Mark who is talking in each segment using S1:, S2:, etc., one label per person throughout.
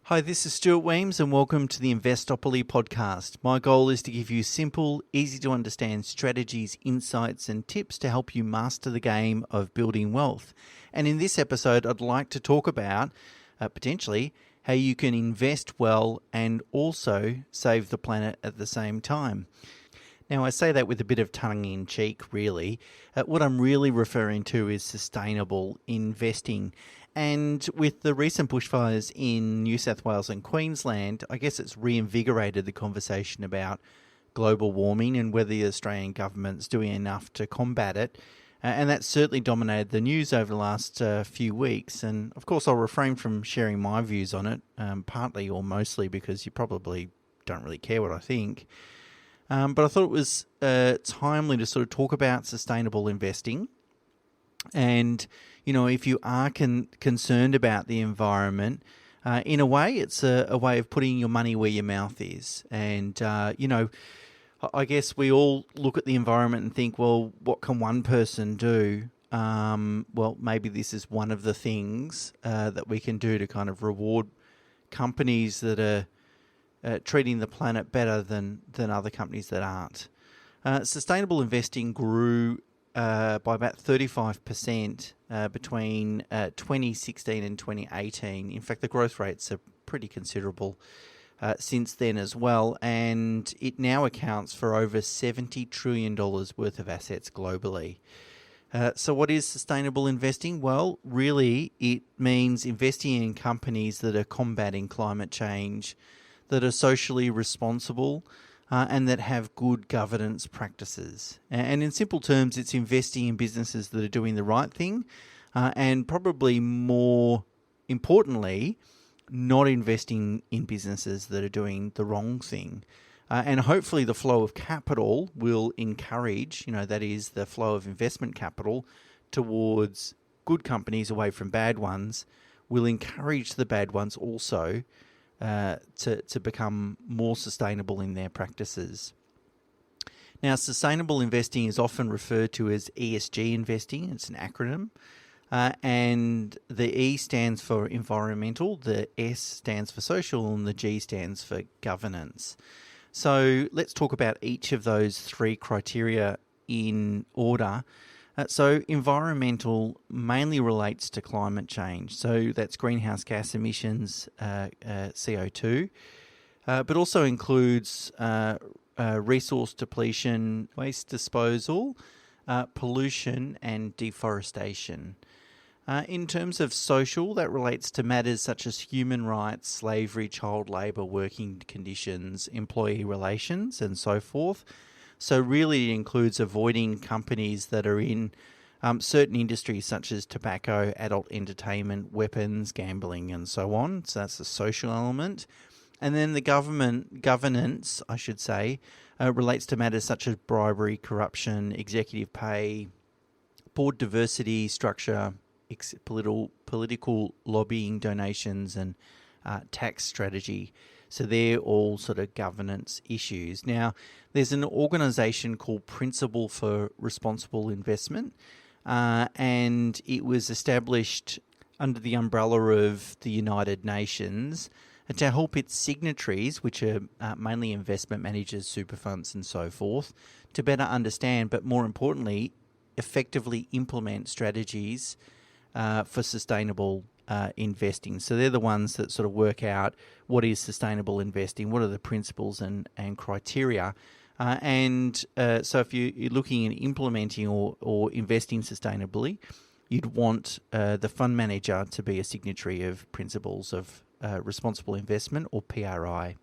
S1: Hi, this is Stuart Weems and welcome to the Investopoly podcast. My goal is to give you simple, easy to understand strategies, insights and tips to help you master the game of building wealth. And in this episode, I'd like to talk about, potentially, how you can invest well and also save the planet at the same time. Now, I say that with a bit of tongue-in-cheek, really. What I'm really referring to is sustainable investing. And with the recent bushfires in New South Wales and Queensland, I guess it's reinvigorated the conversation about global warming and whether the Australian government's doing enough to combat it. And that's certainly dominated the news over the last few weeks. And of course, I'll refrain from sharing my views on it, partly or mostly because you probably don't really care what I think. But I thought it was timely to sort of talk about sustainable investing. And, you know, if you are concerned about the environment, in a way, it's a way of putting your money where your mouth is. And, I guess we all look at the environment and think, well, what can one person do? Well, maybe this is one of the things that we can do to kind of reward companies that are treating the planet better than other companies that aren't. Sustainable investing grew by about 35% between 2016 and 2018. In fact, the growth rates are pretty considerable since then as well, and it now accounts for over $70 trillion worth of assets globally. So what is sustainable investing? Well, really, it means investing in companies that are combating climate change, that are socially responsible, and that have good governance practices. And in simple terms, it's investing in businesses that are doing the right thing, and probably more importantly, not investing in businesses that are doing the wrong thing. And hopefully the flow of capital will encourage, that is the flow of investment capital towards good companies away from bad ones, will encourage the bad ones also to become more sustainable in their practices. Now, sustainable investing is often referred to as ESG investing. It's an acronym. And the E stands for environmental, the S stands for social, and the G stands for governance. So let's talk about each of those three criteria in order. So environmental mainly relates to climate change. So that's greenhouse gas emissions, CO2, but also includes resource depletion, waste disposal, pollution and deforestation. In terms of social, that relates to matters such as human rights, slavery, child labour, working conditions, employee relations and so forth. So really it includes avoiding companies that are in certain industries such as tobacco, adult entertainment, weapons, gambling and so on. So that's the social element. And then the governance, I should say, relates to matters such as bribery, corruption, executive pay, board diversity, structure, political lobbying, donations and tax strategy. So they're all sort of governance issues. Now, there's an organisation called Principle for Responsible Investment, and it was established under the umbrella of the United Nations to help its signatories, which are mainly investment managers, super funds and so forth, to better understand, but more importantly, effectively implement strategies for sustainable investing. So they're the ones that sort of work out what is sustainable investing, what are the principles and criteria. So if you're looking at implementing or investing sustainably, you'd want the fund manager to be a signatory of Principles of Responsible Investment, or PRI.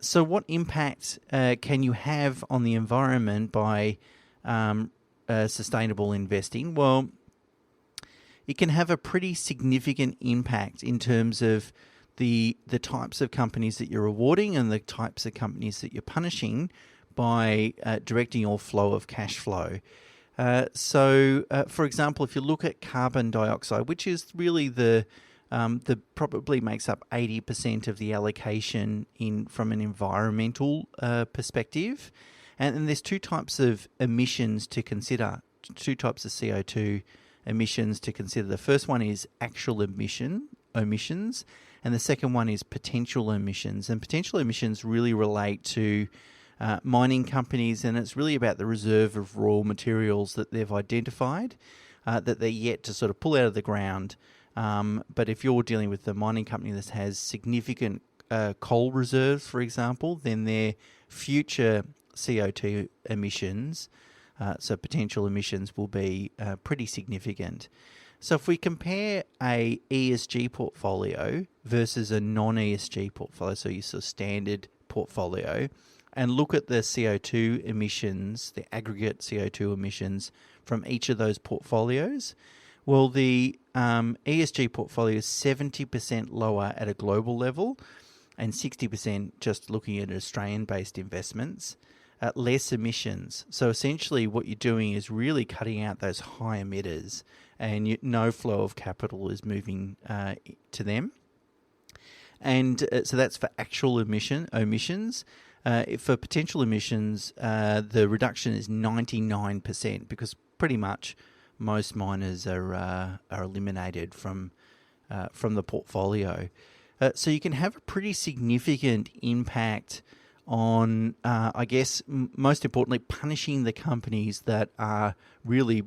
S1: So what impact can you have on the environment by sustainable investing? Well, it can have a pretty significant impact in terms of the types of companies that you're rewarding and the types of companies that you're punishing by directing your flow of cash flow. So, for example, if you look at carbon dioxide, which is really the probably makes up 80% of the allocation from an environmental perspective, and there's two types of emissions to consider, two types of CO2 emissions to consider. The first one is actual emission, emissions, and the second one is potential emissions. And potential emissions really relate to mining companies, and it's really about the reserve of raw materials that they've identified that they're yet to sort of pull out of the ground. But if you're dealing with a mining company that has significant coal reserves, for example, then their future CO2 emissions, so potential emissions, will be pretty significant. So if we compare a ESG portfolio versus a non-ESG portfolio, so your sort of standard portfolio, and look at the CO2 emissions, the aggregate CO2 emissions from each of those portfolios, well, the ESG portfolio is 70% lower at a global level and 60% just looking at Australian-based investments at less emissions. So essentially what you're doing is really cutting out those high emitters, and no flow of capital is moving to them. And so that's for actual emissions. For potential emissions, the reduction is 99% because pretty much most miners are eliminated from the portfolio. So you can have a pretty significant impact on, I guess, most importantly, punishing the companies that are really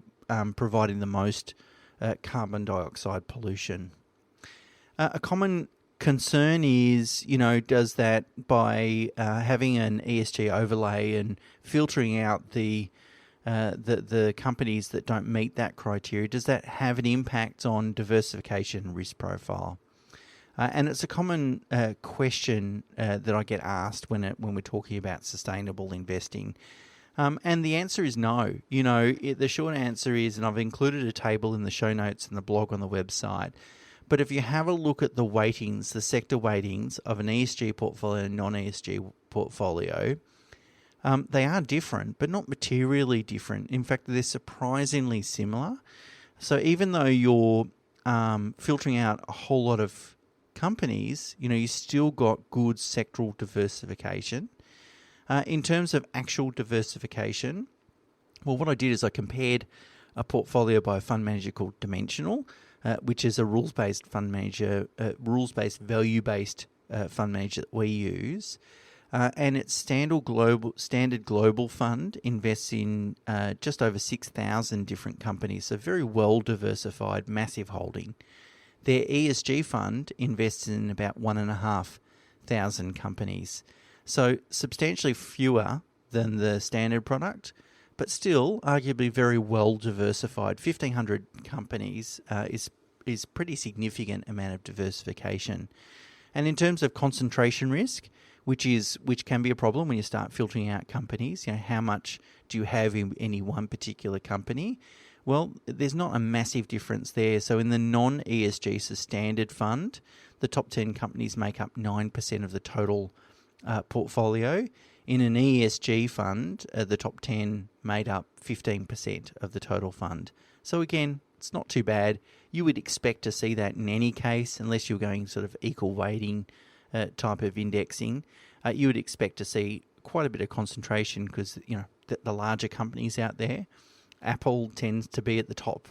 S1: providing the most carbon dioxide pollution. A common concern is, does that by having an ESG overlay and filtering out the companies that don't meet that criteria, does that have an impact on diversification risk profile? And it's a common question that I get asked when we're talking about sustainable investing. And the answer is no. The short answer is, and I've included a table in the show notes and the blog on the website, but if you have a look at the weightings, the sector weightings of an ESG portfolio and a non-ESG portfolio, they are different, but not materially different. In fact, they're surprisingly similar. So even though you're filtering out a whole lot of companies, you still got good sectoral diversification. In terms of actual diversification, well, what I did is I compared a portfolio by a fund manager called Dimensional, which is a rules-based fund manager, rules-based, value-based fund manager that we use. And its standard global fund invests in just over 6,000 different companies, so very well-diversified, massive holding. Their ESG fund invests in about 1,500 companies, so substantially fewer than the standard product, but still arguably very well diversified. 1,500 companies is pretty significant amount of diversification. And in terms of concentration risk, which can be a problem when you start filtering out companies, how much do you have in any one particular company? Well, there's not a massive difference there. So in the non-ESG, so standard fund, the top 10 companies make up 9% of the total portfolio. In an ESG fund, the top 10 made up 15% of the total fund. So again, it's not too bad. You would expect to see that in any case, unless you're going sort of equal weighting type of indexing. You would expect to see quite a bit of concentration because, the larger companies out there, Apple tends to be at the top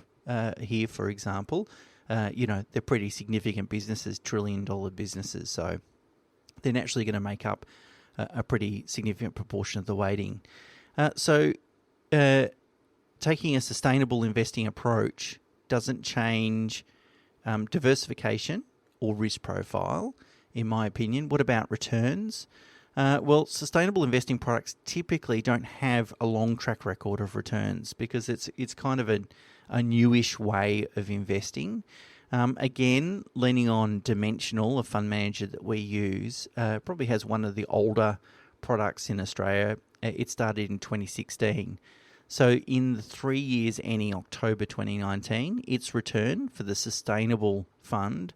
S1: here, for example. They're pretty significant businesses, trillion-dollar businesses. So they're naturally going to make up a pretty significant proportion of the weighting. So taking a sustainable investing approach doesn't change diversification or risk profile, in my opinion. What about returns? Well, sustainable investing products typically don't have a long track record of returns because it's kind of a newish way of investing. Again, leaning on Dimensional, a fund manager that we use, probably has one of the older products in Australia. It started in 2016. So in the 3 years ending October 2019, its return for the sustainable fund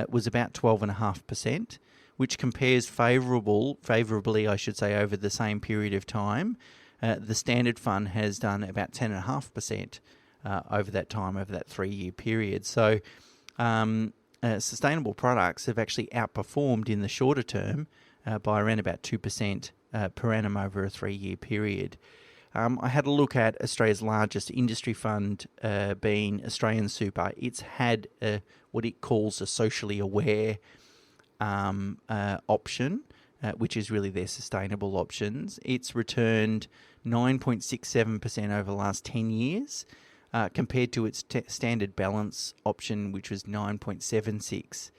S1: was about 12.5%, which compares favourably, I should say, over the same period of time. The standard fund has done about 10.5% over that time, over that 3-year period. So sustainable products have actually outperformed in the shorter term by around about 2% per annum over a 3-year period. I had a look at Australia's largest industry fund, being Australian Super. It's had what it calls a socially aware option, which is really their sustainable options. It's returned 9.67% over the last 10 years, compared to its standard balance option, which was 9.76.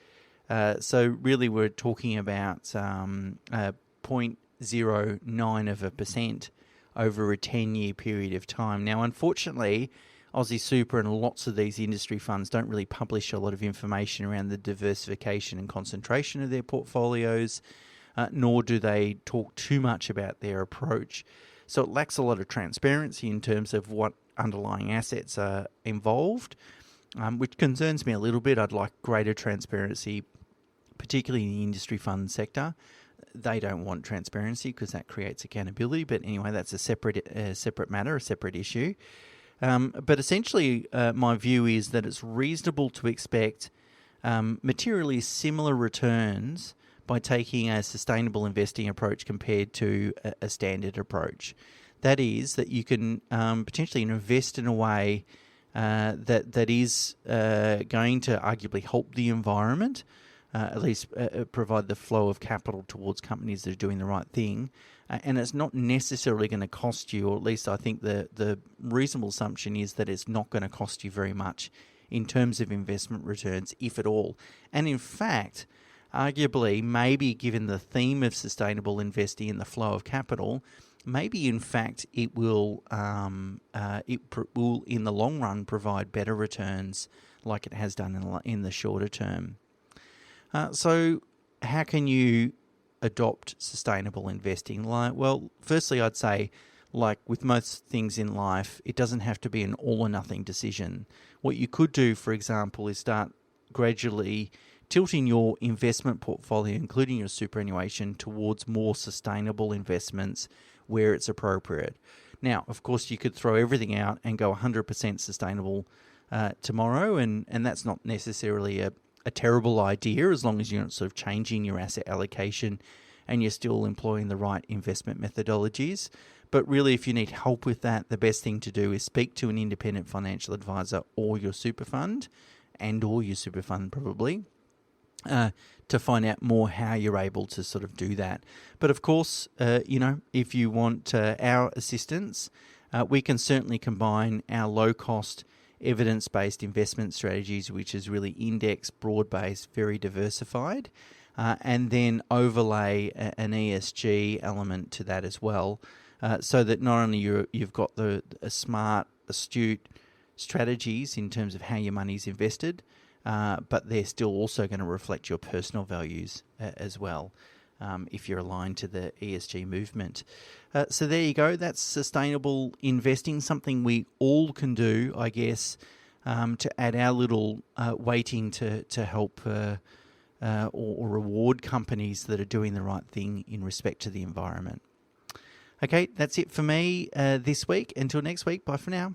S1: So really we're talking about 0.09% over a 10-year period of time. Now, unfortunately, Aussie Super and lots of these industry funds don't really publish a lot of information around the diversification and concentration of their portfolios, nor do they talk too much about their approach. So it lacks a lot of transparency in terms of what underlying assets are involved, which concerns me a little bit. I'd like greater transparency, particularly in the industry fund sector. They don't want transparency because that creates accountability. But anyway, that's a separate matter, a separate issue. But essentially, my view is that it's reasonable to expect materially similar returns by taking a sustainable investing approach compared to a standard approach. That is, that you can potentially invest in a way that is going to arguably help the environment, at least provide the flow of capital towards companies that are doing the right thing. And it's not necessarily going to cost you, or at least I think the reasonable assumption is that it's not going to cost you very much in terms of investment returns, if at all. And in fact, arguably, maybe given the theme of sustainable investing and the flow of capital, maybe in fact it will in the long run provide better returns like it has done in the shorter term. So how can you adopt sustainable investing? Well, firstly, I'd say, like with most things in life, it doesn't have to be an all or nothing decision. What you could do, for example, is start gradually tilting your investment portfolio, including your superannuation, towards more sustainable investments where it's appropriate. Now, of course, you could throw everything out and go 100% sustainable tomorrow, and that's not necessarily a terrible idea, as long as you're not sort of changing your asset allocation and you're still employing the right investment methodologies. But really, if you need help with that, the best thing to do is speak to an independent financial advisor or your super fund, probably, to find out more how you're able to sort of do that. But of course, if you want our assistance, we can certainly combine our low-cost evidence-based investment strategies, which is really indexed, broad-based, very diversified, and then overlay an ESG element to that as well, so that not only you've got the smart, astute strategies in terms of how your money's invested, but they're still also going to reflect your personal values as well, if you're aligned to the ESG movement. So there you go. That's sustainable investing, something we all can do, I guess, to add our little weighting to help or reward companies that are doing the right thing in respect to the environment. Okay, that's it for me this week. Until next week, bye for now.